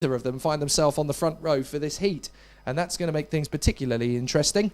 Either of them find themselves on the front row for this heat, and that's going to make things particularly interesting.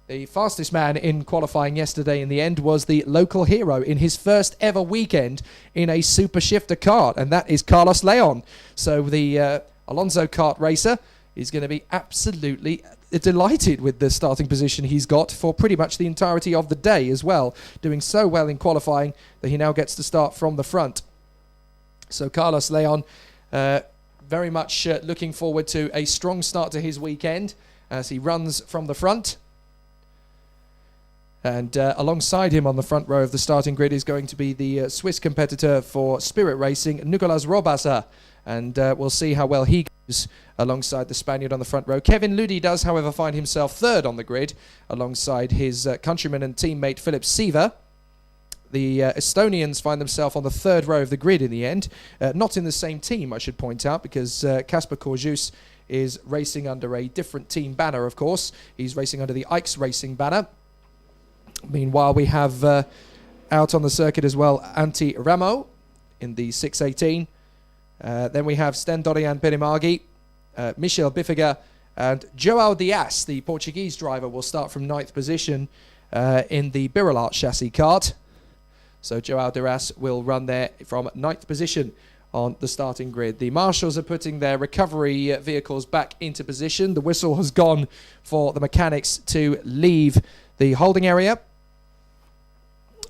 The fastest man in qualifying yesterday in the end was the local hero in his first ever weekend in a super shifter kart, and that is Carlos Leon. So the Alonso kart racer is going to be absolutely delighted with the starting position he's got for pretty much the entirety of the day as well, doing so well in qualifying that he now gets to start from the front. So Carlos Leon very much looking forward to a strong start to his weekend as he runs from the front. And alongside him on the front row of the starting grid is going to be the Swiss competitor for Spirit Racing, Nicolas Robasa. And we'll see how well he goes alongside the Spaniard on the front row. Kevin Ludi does, however, find himself third on the grid alongside his countryman and teammate Philip Seaver. The Estonians find themselves on the third row of the grid in the end. Not in the same team, I should point out, because Kasper Korjus is racing under a different team banner, of course. He's racing under the Ike's Racing banner. Meanwhile, we have out on the circuit as well Antti Ramo in the 618. Then we have Sten Dorian Perimagi, Michel Biffiger, and Joao Dias, the Portuguese driver, will start from 9th position in the Birolart chassis kart. So Joao Dias will run there from 9th position on the starting grid. The marshals are putting their recovery vehicles back into position. The whistle has gone for the mechanics to leave the holding area.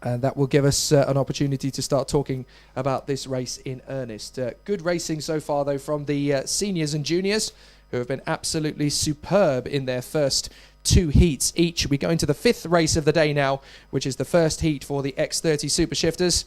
And that will give us an opportunity to start talking about this race in earnest. Good racing so far, though, from the seniors and juniors, who have been absolutely superb in their first 2 heats each. We go into the 5th race of the day now, which is the first heat for the X30 Super Shifters.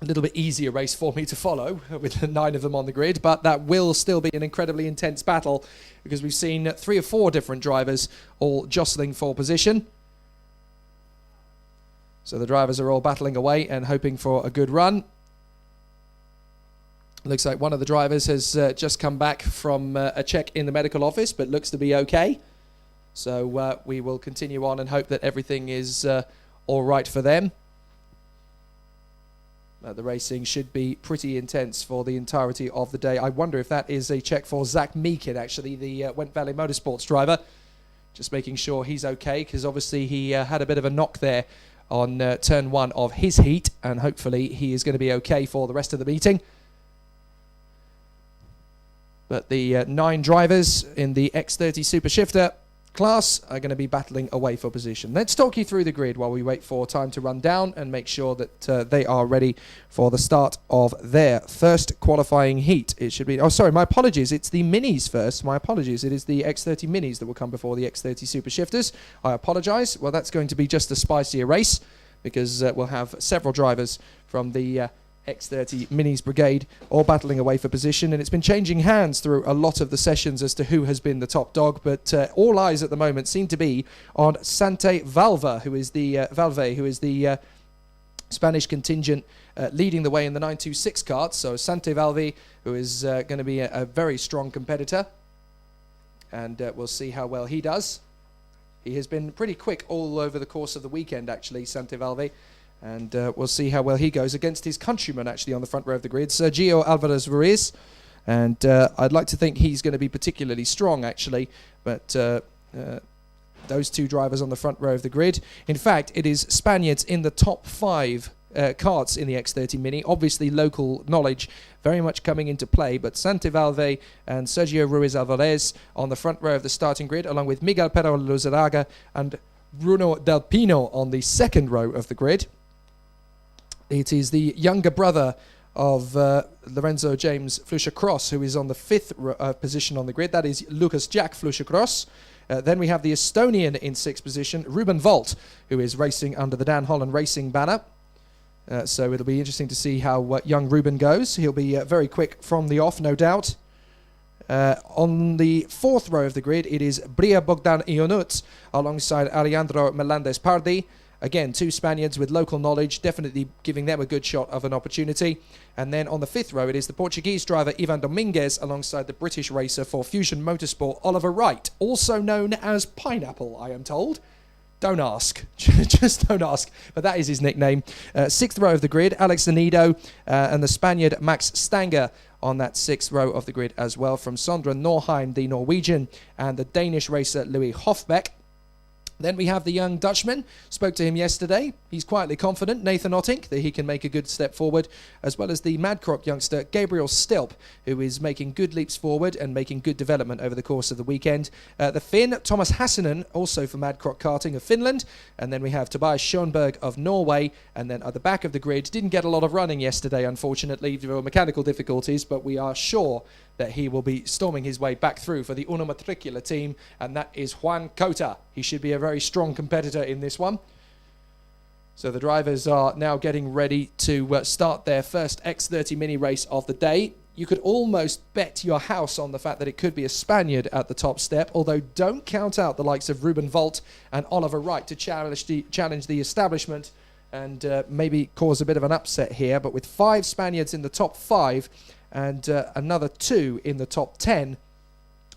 A little bit easier race for me to follow with the 9 of them on the grid, but that will still be an incredibly intense battle because we've seen 3 or 4 different drivers all jostling for position. So the drivers are all battling away and hoping for a good run. Looks like one of the drivers has just come back from a check in the medical office, but looks to be okay. So we will continue on and hope that everything is all right for them. The racing should be pretty intense for the entirety of the day. I wonder if that is a check for Zach Meakin, actually, the Went Valley Motorsports driver. Just making sure he's okay, because obviously he had a bit of a knock there on turn 1 of his heat, and hopefully he is going to be okay for the rest of the meeting. But the 9 drivers in the X30 Super Shifter class are going to be battling away for position. Let's talk you through the grid while we wait for time to run down and make sure that they are ready for the start of their first qualifying heat. It should be, oh sorry, my apologies, it's the minis first. My apologies, it is the X30 minis that will come before the X30 Super Shifters. I apologise. Well, that's going to be just a spicier race because we'll have several drivers from the X30 Minis Brigade all battling away for position, and it's been changing hands through a lot of the sessions as to who has been the top dog, but all eyes at the moment seem to be on Sante Valve, who is the Spanish contingent leading the way in the 926 kart. So Sante Valve, who is going to be a very strong competitor, and we'll see how well he does. He has been pretty quick all over the course of the weekend, actually, Sante Valve. And we'll see how well he goes against his countryman, actually, on the front row of the grid, Sergio Alvarez Ruiz. And I'd like to think he's going to be particularly strong, actually. But those 2 drivers on the front row of the grid. In fact, it is Spaniards in the top 5 karts in the X30 Mini. Obviously, local knowledge very much coming into play. But Sante Valve and Sergio Ruiz Alvarez on the front row of the starting grid, along with Miguel Pero Luzaraga and Bruno Del Pino on the second row of the grid. It is the younger brother of Lorenzo James Flusher-Cross, who is on the 5th position on the grid. That is Lucas Jack Flusher-Cross. Then we have the Estonian in 6th position, Ruben Volt, who is racing under the Dan Holland Racing banner. So it'll be interesting to see how young Ruben goes. He'll be very quick from the off, no doubt. On the 4th row of the grid, it is Bria Bogdan Ionut alongside Alejandro Melendez Pardi. Again, 2 Spaniards with local knowledge, definitely giving them a good shot of an opportunity. And then on the 5th row, it is the Portuguese driver Ivan Dominguez alongside the British racer for Fusion Motorsport, Oliver Wright, also known as Pineapple, I am told. Don't ask. Just don't ask. But that is his nickname. 6th row of the grid, Alex Zanido and the Spaniard Max Stanger on that 6th row of the grid as well, from Sondre Norheim, the Norwegian, and the Danish racer Louis Hofbeck. Then we have the young Dutchman. Spoke to him yesterday. He's quietly confident, Nathan Ottink, that he can make a good step forward, as well as the Madcrock youngster Gabriel Stilp, who is making good leaps forward and making good development over the course of the weekend. The Finn, Thomas Hassinen, also for Madcrock Karting of Finland. And then we have Tobias Schoenberg of Norway. And then at the back of the grid, didn't get a lot of running yesterday, unfortunately, due to mechanical difficulties, but we are sure that he will be storming his way back through for the Uno Matricula team, and that is Juan Cota. He should be a very strong competitor in this one. So the drivers are now getting ready to start their first X30 mini race of the day. You could almost bet your house on the fact that it could be a Spaniard at the top step, although don't count out the likes of Ruben Volt and Oliver Wright to challenge the establishment and maybe cause a bit of an upset here. But with 5 Spaniards in the top 5, and another 2 in the top 10,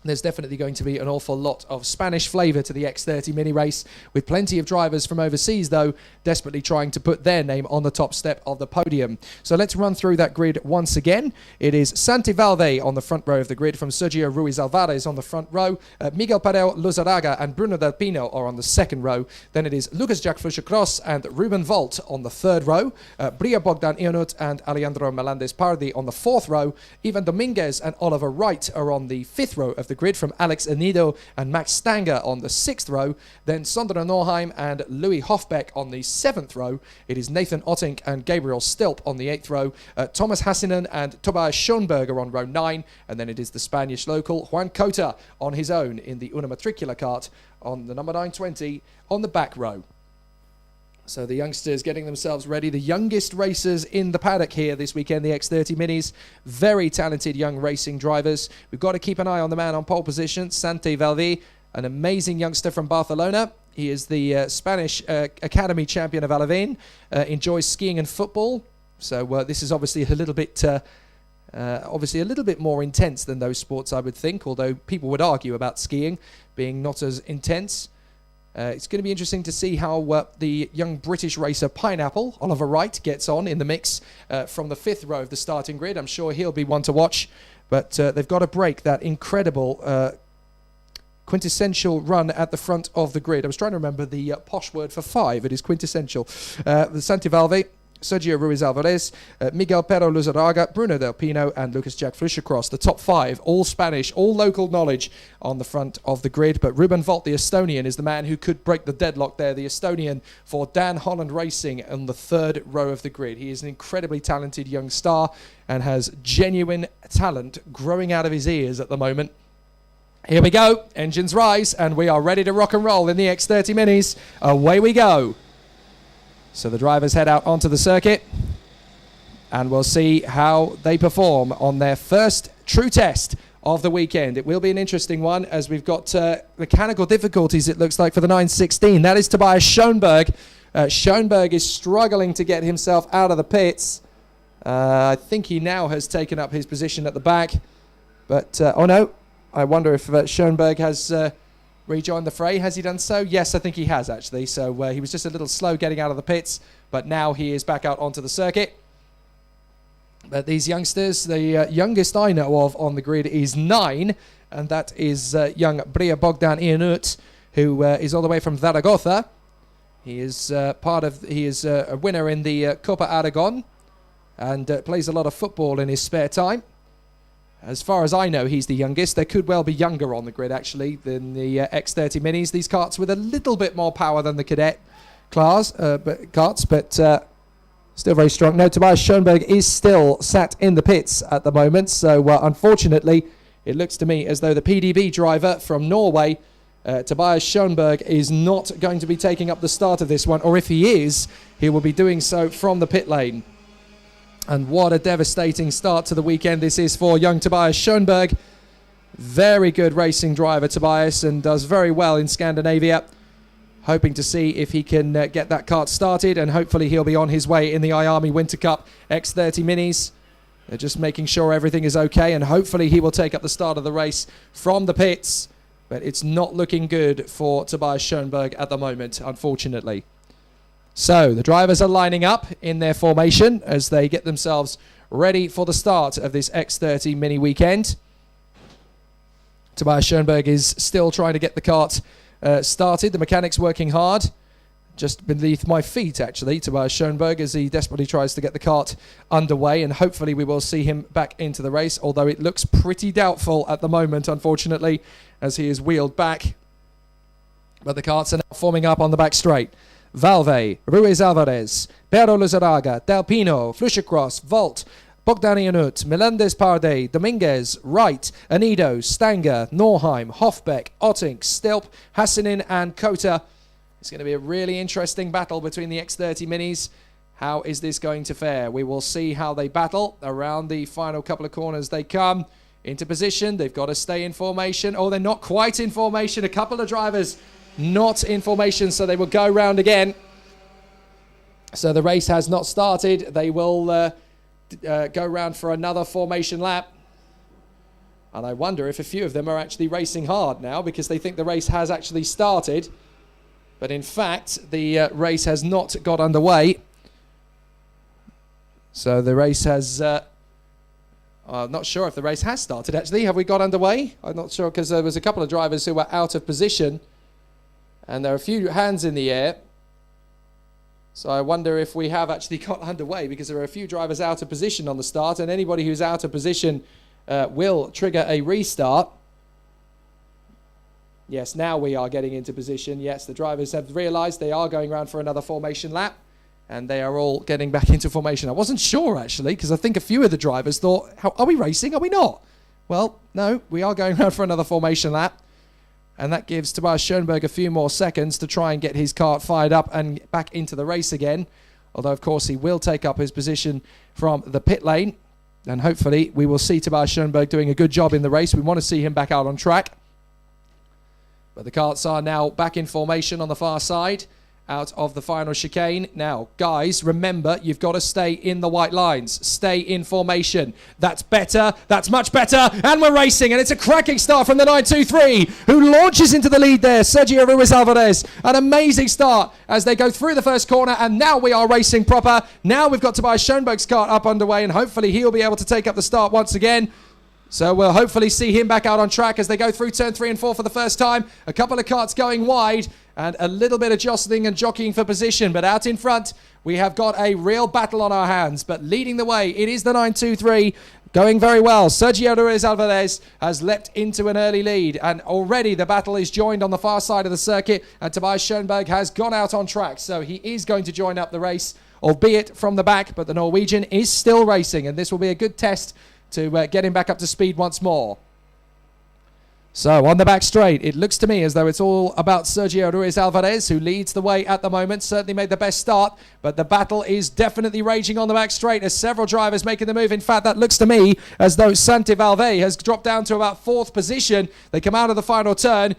there's definitely going to be an awful lot of Spanish flavour to the X30 mini race, with plenty of drivers from overseas, though, desperately trying to put their name on the top step of the podium. So let's run through that grid once again. It is Santi Valde on the front row of the grid, from Sergio Ruiz Alvarez on the front row. Miguel Pereo Luzaraga and Bruno Del Pino are on the second row. Then it is Lucas Jack Flusher-Cross and Ruben Volt on the third row. Bria Bogdan Ionut and Alejandro Melendez Pardi on the fourth row. Ivan Dominguez and Oliver Wright are on the fifth row of the grid, from Alex Anido and Max Stanger on the 6th row. Then Sondre Norheim and Louis Hofbeck on the 7th row. It is Nathan Ottink and Gabriel Stilp on the 8th row. Thomas Hassinen and Tobias Schoenberg are on row 9. And then it is the Spanish local Juan Cota on his own in the Una Matricula kart on the number 920 on the back row. So the youngsters getting themselves ready. The youngest racers in the paddock here this weekend, the X30 Minis. Very talented young racing drivers. We've got to keep an eye on the man on pole position, Santi Valde, an amazing youngster from Barcelona. He is the Spanish Academy champion of Alavén, enjoys skiing and football. So this is obviously a little bit more intense than those sports, I would think, although people would argue about skiing being not as intense. It's going to be interesting to see how the young British racer Pineapple, Oliver Wright, gets on in the mix from the 5th row of the starting grid. I'm sure he'll be one to watch, but they've got to break that incredible quintessential run at the front of the grid. I was trying to remember the posh word for 5. It is quintessential. The Santi Valde, Sergio Ruiz Alvarez, Miguel Pereo Luzaraga, Bruno Del Pino, and Lucas Jack Flusher-Cross. The top 5, all Spanish, all local knowledge on the front of the grid. But Ruben Volt, the Estonian, is the man who could break the deadlock there. The Estonian for Dan Holland Racing on the 3rd row of the grid. He is an incredibly talented young star and has genuine talent growing out of his ears at the moment. Here we go. Engines rise, and we are ready to rock and roll in the X30 Minis. Away we go. So the drivers head out onto the circuit, and we'll see how they perform on their first true test of the weekend. It will be an interesting one, as we've got mechanical difficulties, it looks like, for the 916. That is Tobias Schoenberg. Schoenberg is struggling to get himself out of the pits. I think he now has taken up his position at the back. But, oh no, I wonder if Schoenberg has rejoined the fray. Has he done so? Yes, I think he has, actually. So he was just a little slow getting out of the pits, but now he is back out onto the circuit. But these youngsters, the youngest I know of on the grid is 9, and that is young Bria Bogdan Ionut, who is all the way from Zaragoza. He is a winner in the Copa Aragon, and plays a lot of football in his spare time. As far as I know, he's the youngest. There could well be younger on the grid, actually, than the X30 Minis. These karts with a little bit more power than the cadet class, but still very strong. No, Tobias Schoenberg is still sat in the pits at the moment. So, unfortunately, it looks to me as though the PDB driver from Norway, Tobias Schoenberg, is not going to be taking up the start of this one. Or if he is, he will be doing so from the pit lane. And what a devastating start to the weekend this is for young Tobias Schoenberg. Very good racing driver, Tobias, and does very well in Scandinavia. Hoping to see if he can get that kart started, and hopefully he'll be on his way in the IAME Winter Cup X30 Minis. They're just making sure everything is okay, and hopefully he will take up the start of the race from the pits. But it's not looking good for Tobias Schoenberg at the moment, unfortunately. So the drivers are lining up in their formation as they get themselves ready for the start of this X30 mini weekend. Tobias Schoenberg is still trying to get the kart started. The mechanic's working hard. Just beneath my feet, actually, Tobias Schoenberg, as he desperately tries to get the kart underway, and hopefully we will see him back into the race, although it looks pretty doubtful at the moment, unfortunately, as he is wheeled back. But the karts are now forming up on the back straight. Valve, Ruiz Alvarez, Pedro Luzaraga, Del Pino, Flushercross, Volt, Bogdanianut, Melendez Parde, Dominguez, Wright, Anido, Stanger, Norheim, Hofbeck, Ottink, Stilp, Hassinin and Kota. It's going to be a really interesting battle between the X30 minis. How is this going to fare? We will see how they battle. Around the final couple of corners they come into position. They've got to stay in formation. Oh, they're not quite in formation. A couple of drivers not in formation, so they will go round again. So the race has not started. They will go round for another formation lap. And I wonder if a few of them are actually racing hard now because they think the race has actually started. But in fact, the race has not got underway. So the race has... I'm not sure if the race has started, actually. Have we got underway? I'm not sure, because there was a couple of drivers who were out of position. And there are a few hands in the air. So I wonder if we have actually got underway, because there are a few drivers out of position on the start. And anybody who's out of position will trigger a restart. Yes, now we are getting into position. Yes, the drivers have realised they are going around for another formation lap. And they are all getting back into formation. I wasn't sure, actually, because I think a few of the drivers thought, are we racing? Are we not? Well, no, we are going around for another formation lap. And that gives Tobias Schoenberg a few more seconds to try and get his kart fired up and back into the race again. Although, of course, he will take up his position from the pit lane. And hopefully we will see Tobias Schoenberg doing a good job in the race. We want to see him back out on track. But the karts are now back in formation on the far side, out of the final chicane. Now, guys, remember, you've got to stay in the white lines. Stay in formation. That's better. That's much better. And we're racing. And it's a cracking start from the 923, who launches into the lead there. Sergio Ruiz Alvarez. An amazing start as they go through the first corner. And now we are racing proper. Now we've got Tobias Schoenberg's kart up underway. And hopefully he'll be able to take up the start once again. So we'll hopefully see him back out on track as they go through turn 3 and 4 for the first time. A couple of karts going wide and a little bit of jostling and jockeying for position. But out in front, we have got a real battle on our hands. But leading the way, it is the 923 going very well. Sergio Ruiz Alvarez has leapt into an early lead. And already the battle is joined on the far side of the circuit. And Tobias Schoenberg has gone out on track. So he is going to join up the race, albeit from the back. But the Norwegian is still racing. And this will be a good test to get him back up to speed once more. So on the back straight, it looks to me as though it's all about Sergio Ruiz Alvarez, who leads the way at the moment. Certainly made the best start, but the battle is definitely raging on the back straight as several drivers making the move. In fact, that looks to me as though Santi Valve has dropped down to about 4th position. They come out of the final turn.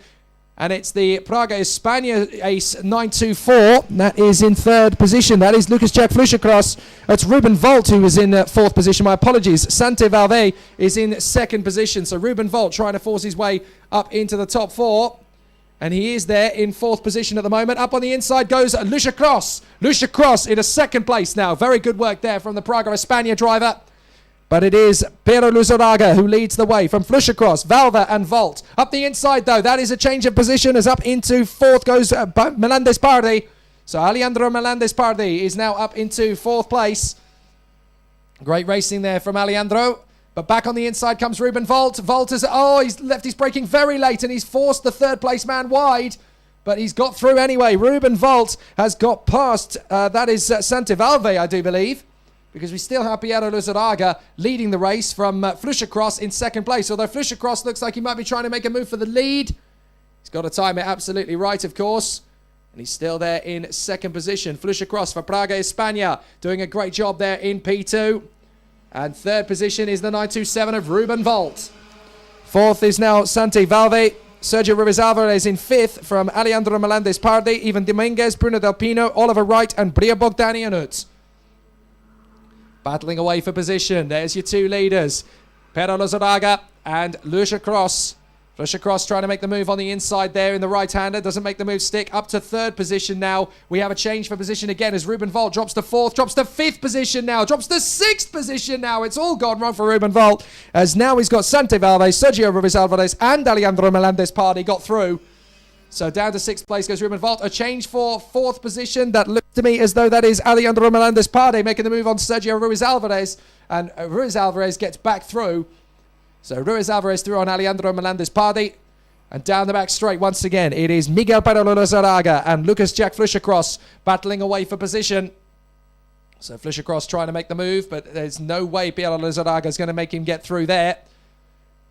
And it's the Praga España ace 924. That is in 3rd position. That is Lucas Jack Flushercross. That's Ruben Volt, who is in 4th position. My apologies. Santi Valve is in 2nd position. So Ruben Volt trying to force his way up into the top 4. And he is there in 4th position at the moment. Up on the inside goes Lucia Cross. Lucia Cross in a 2nd place now. Very good work there from the Praga España driver. But it is Pedro Luzaraga who leads the way from Flushercross, Valva and Volt. Up the inside, though, that is a change of position as up into 4th goes Melendez Pardi. So Alejandro Melendez Pardi is now up into 4th place. Great racing there from Alejandro. But back on the inside comes Ruben Volt. Volt is, he's left his braking very late and he's forced the 3rd place man wide. But he's got through anyway. Ruben Volt has got past, that is Santi Valve, I do believe. Because we still have Piero Luzaraga leading the race from Flushercross in 2nd place. Although Flushercross looks like he might be trying to make a move for the lead. He's got to time it absolutely right, of course. And he's still there in 2nd position. Flushercross for Praga España doing a great job there in P2. And 3rd position is the 927 of Ruben Volt. 4th is now Santi Valve. Sergio Ruiz Alvarez in 5th from Alejandro Melendez Pardi, Ivan Dominguez, Bruno Del Pino, Oliver Wright and Bria Bogdanianut. Battling away for position. There's your 2 leaders. Pedro Lozaraga and Lucia Cross. Flush across, trying to make the move on the inside there in the right-hander. Doesn't make the move stick. Up to third position now. We have a change for position again as Ruben Volt drops to fourth, drops to fifth position now, drops to sixth position now. It's all gone wrong for Ruben Volt, as now he's got Santiago Alves, Sergio Ruiz Alvarez, and Alejandro Melendez Party got through. So down to sixth place goes Ruben Volt. A change for fourth position. That looks to me as though that is Alejandro Melendez Party making the move on Sergio Ruiz Alvarez. And Ruiz Alvarez gets back through. So Ruiz Alvarez through on Alejandro Melendez Party. And down the back straight once again, it is Miguel Pedro Lozaraga and Lucas Jack Flushercross battling away for position. So Flushercross trying to make the move, but there's no way Pedro Lozaraga is going to make him get through there.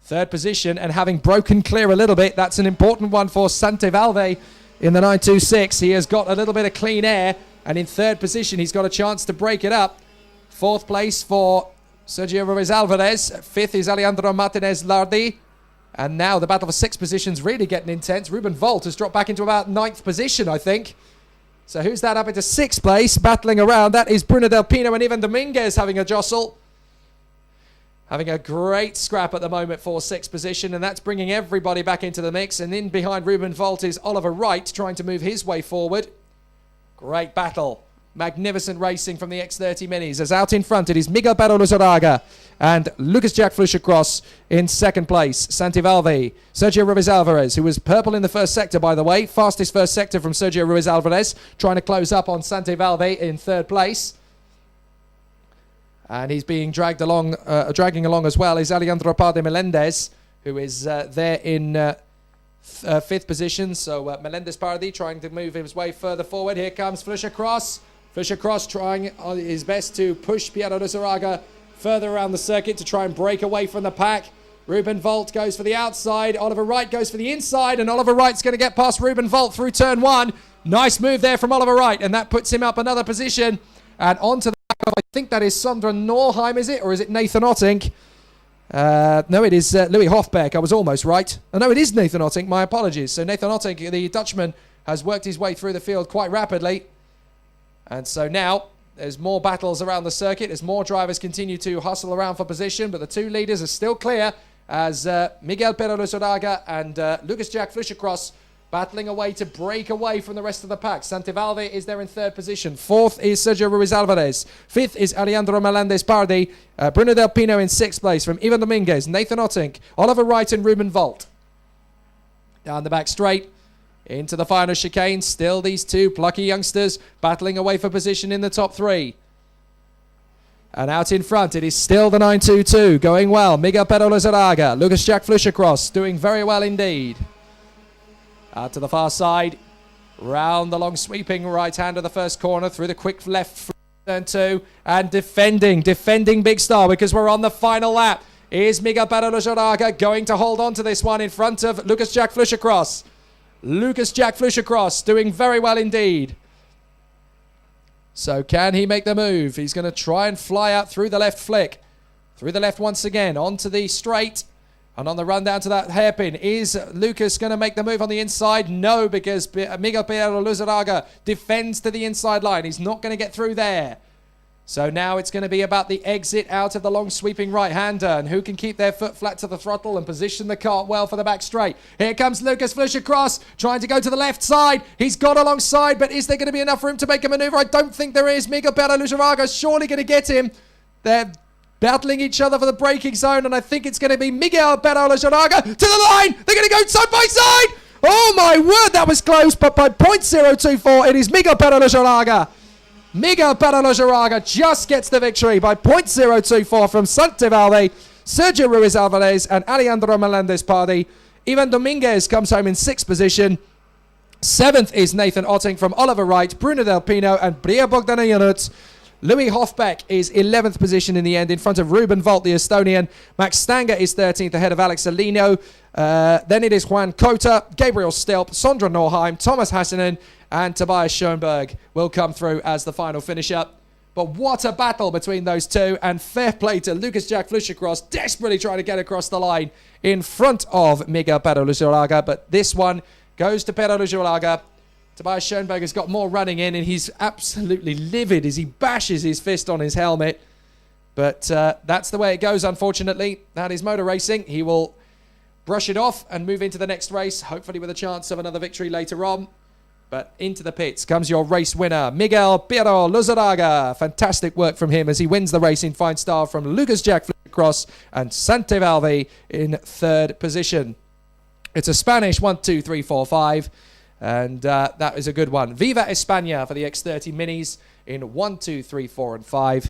Third position, and having broken clear a little bit, that's an important one for Sante Valve in the 926. He has got a little bit of clean air, and in third position, he's got a chance to break it up. Fourth place for Sergio Ruiz Alvarez. Fifth is Alejandro Martinez Lardi. And now the battle for sixth position's really getting intense. Ruben Volt has dropped back into about ninth position, I think. So who's that up into sixth place? Battling around. That is Bruno Del Pino and Ivan Dominguez having a jostle. Having a great scrap at the moment for sixth position, and that's bringing everybody back into the mix. And in behind Ruben Volt is Oliver Wright trying to move his way forward. Great battle. Magnificent racing from the X30 Minis. As out in front, it is Miguel Pedro Lozaraga and Lucas Jack Flushercross in second place. Santi Valve, Sergio Ruiz Alvarez, who was purple in the first sector, by the way. Fastest first sector from Sergio Ruiz Alvarez, trying to close up on Santi Valve in third place. And he's being dragging along as well is Alejandro Parde Melendez, who is there in fifth position. So Melendez Pardi trying to move his way further forward. Here comes Flushercross. Flushercross trying his best to push Piero Lozaraga further around the circuit to try and break away from the pack. Ruben Volt goes for the outside. Oliver Wright goes for the inside, and Oliver Wright's going to get past Ruben Volt through turn one. Nice move there from Oliver Wright, and that puts him up another position. And onto the back of, I think that is Sondra Norheim, is it? Or is it Nathan Ottink? No, it is Louis Hofbeck. I was almost right. Oh, no, it is Nathan Ottink. My apologies. So Nathan Ottink, the Dutchman, has worked his way through the field quite rapidly. And so now there's more battles around the circuit as more drivers continue to hustle around for position, but the two leaders are still clear as Miguel Pedro Lozaraga and Lucas Jack Flushercross battling away to break away from the rest of the pack. Santivalve is there in third position. Fourth is Sergio Ruiz Alvarez. Fifth is Alejandro Melendez Pardi. Bruno Del Pino in sixth place from Ivan Dominguez, Nathan Ottink, Oliver Wright and Ruben Volt. Down the back straight. Into the final chicane, still these two plucky youngsters battling away for position in the top three. And out in front, it is still the 922 going well. Miguel Pedro Lozaraga, Lucas Jack Flushercross doing very well indeed. Out to the far side, round the long sweeping right hand of the first corner through the quick left turn two, and defending Big Star because we're on the final lap. Is Miguel Pedro Lozaraga going to hold on to this one in front of Lucas Jack Flushercross? Lucas Jack Flushercross doing very well indeed. So can he make the move? He's going to try and fly out through the left flick. Through the left once again, onto the straight. And on the run down to that hairpin, is Lucas going to make the move on the inside? No, because Miguel Pedro Lozaraga defends to the inside line. He's not going to get through there. So now it's going to be about the exit out of the long sweeping right-hander and who can keep their foot flat to the throttle and position the cart well for the back straight. Here comes Lucas Flushercross trying to go to the left side. He's got alongside, but is there going to be enough room to make a maneuver? I don't think there is. Miguel Pedro Lozaraga is surely going to get him. They're battling each other for the braking zone, and I think it's going to be Miguel Pedro Lozaraga to the line. They're going to go side by side. Oh my word, that was close, but by 0.024, it is Miguel Pedro Lozaraga. Miguel Pedro Lozaraga just gets the victory by 0.024 from Santivalve, Sergio Ruiz Alvarez and Alejandro Melendez Pardi. Ivan Dominguez comes home in sixth position. Seventh is Nathan Ottink from Oliver Wright, Bruno Del Pino and Bria Bogdanayanut. Louis Hofbeck is 11th position in the end in front of Ruben Volt, the Estonian. Max Stanger is 13th ahead of Alex Alino. Then it is Juan Cota, Gabriel Stilp, Sondra Norheim, Thomas Hassanen and Tobias Schoenberg will come through as the final finisher. But what a battle between those two, and fair play to Lucas Jack Flushercross, desperately trying to get across the line in front of Miguel Pedro Lozaraga. But this one goes to Pedro Lozaraga. Tobias Schoenberg has got more running in, and he's absolutely livid as he bashes his fist on his helmet. But that's the way it goes, unfortunately. That is motor racing. He will brush it off and move into the next race, hopefully with a chance of another victory later on. But into the pits comes your race winner, Miguel Piero Luzaraga. Fantastic work from him as he wins the race in fine style from Lucas Jack Cross and Santevalde in third position. It's a Spanish 1, 2, 3, 4, 5. And that is a good one. Viva España for the X30 Minis in 1, 2, 3, 4 and 5.